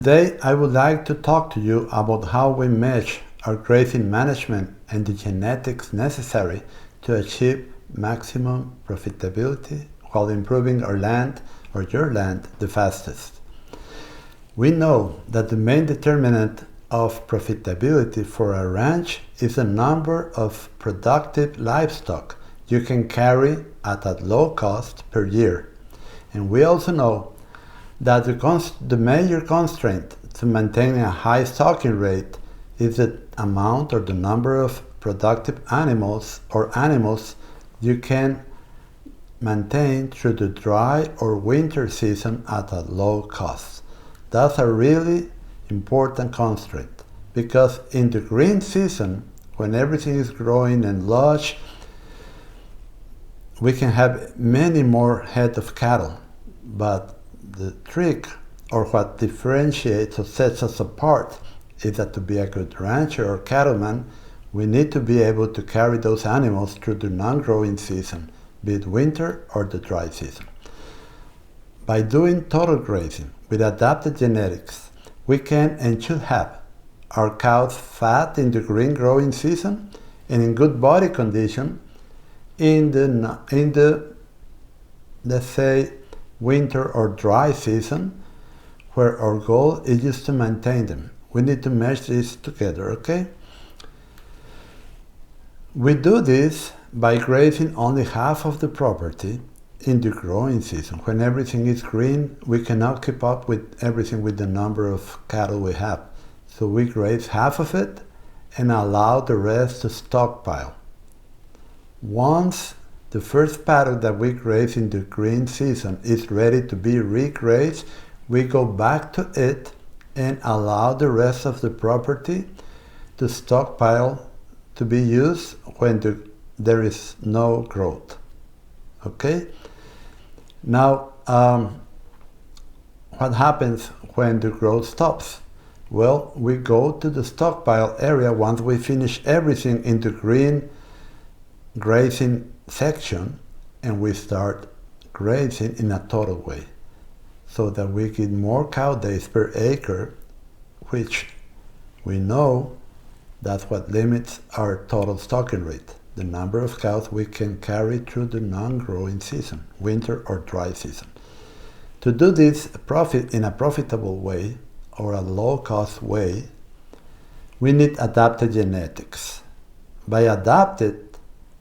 Today I would like to talk to you about how we measure our grazing management and the genetics necessary to achieve maximum profitability while improving our land or your land the fastest. We know that the main determinant of profitability for a ranch is the number of productive livestock you can carry at a low cost per year. And we also know that the major constraint to maintaining a high stocking rate is the amount or the number of productive animals or animals you can maintain through the dry or winter season at a low cost. That's a really important constraint because in the green season, when everything is growing and lush, we can have many more head of cattle. But the trick, or what differentiates or sets us apart, is that to be a good rancher or cattleman, we need to be able to carry those animals through the non-growing season, be it winter or the dry season. By doing total grazing with adapted genetics, we can and should have our cows fat in the green growing season and in good body condition in the let's say winter or dry season, where our goal is just to maintain them. We need to measure this together, okay? We do this by grazing only half of the property in the growing season. When everything is green, we cannot keep up with everything with the number of cattle we have. So we graze half of it and allow the rest to stockpile. Once the first paddock that we graze in the green season is ready to be regrazed, we go back to it and allow the rest of the property to stockpile to be used when there is no growth. Okay? Now, what happens when the growth stops? Well, we go to the stockpile area once we finish everything in the green grazing section, and we start grazing in a total way so that we get more cow days per acre, which we know that's what limits our total stocking rate, the number of cows we can carry through the non-growing season, winter or dry season. To do this in a profitable way or a low-cost way, we need adapted genetics. By adapted,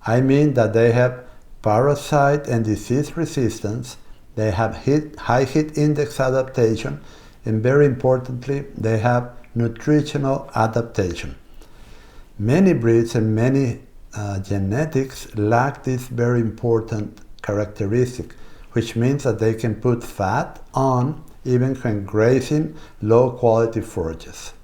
I mean that they have parasite and disease resistance, they have high heat index adaptation, and very importantly, they have nutritional adaptation. Many breeds and many genetics lack this very important characteristic, which means that they can put fat on even when grazing low quality forages.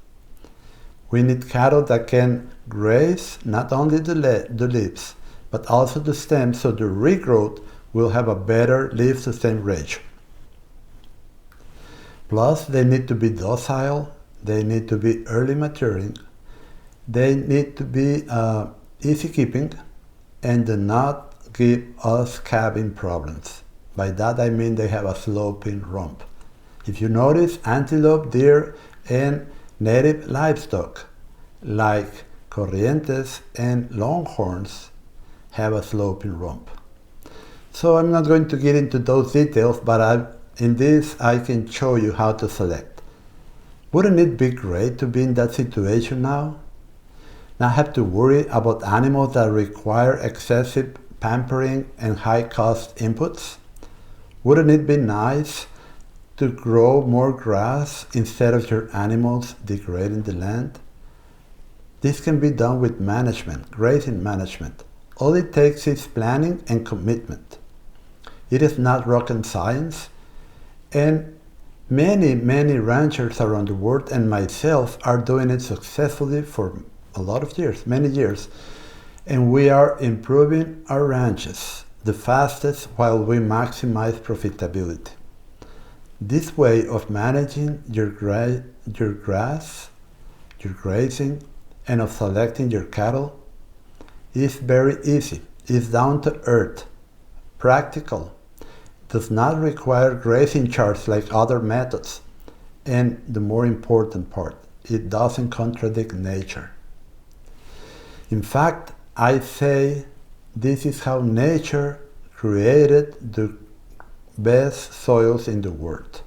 We need cattle that can graze not only the leaves, but also the stem, so the regrowth will have a better leaf to stem ratio. Plus, they need to be docile, they need to be early maturing, they need to be easy keeping, and do not give us calving problems. By that I mean they have a sloping rump. If you notice, antelope, deer, and native livestock like corrientes and longhorns have a sloping rump. So I'm not going to get into those details, but in this I can show you how to select. Wouldn't it be great to be in that situation now? Not have to worry about animals that require excessive pampering and high cost inputs? Wouldn't it be nice to grow more grass instead of your animals degrading the land? This can be done with management, grazing management. All it takes is planning and commitment. It is not rocket science, and many ranchers around the world and myself are doing it successfully for a lot of years, many years, and we are improving our ranches the fastest while we maximize profitability. This way of managing your grass, your grazing, and of selecting your cattle is very easy. It's down to earth, practical, does not require grazing charts like other methods. And the more important part, it doesn't contradict nature. In fact, I say this is how nature created the best soils in the world.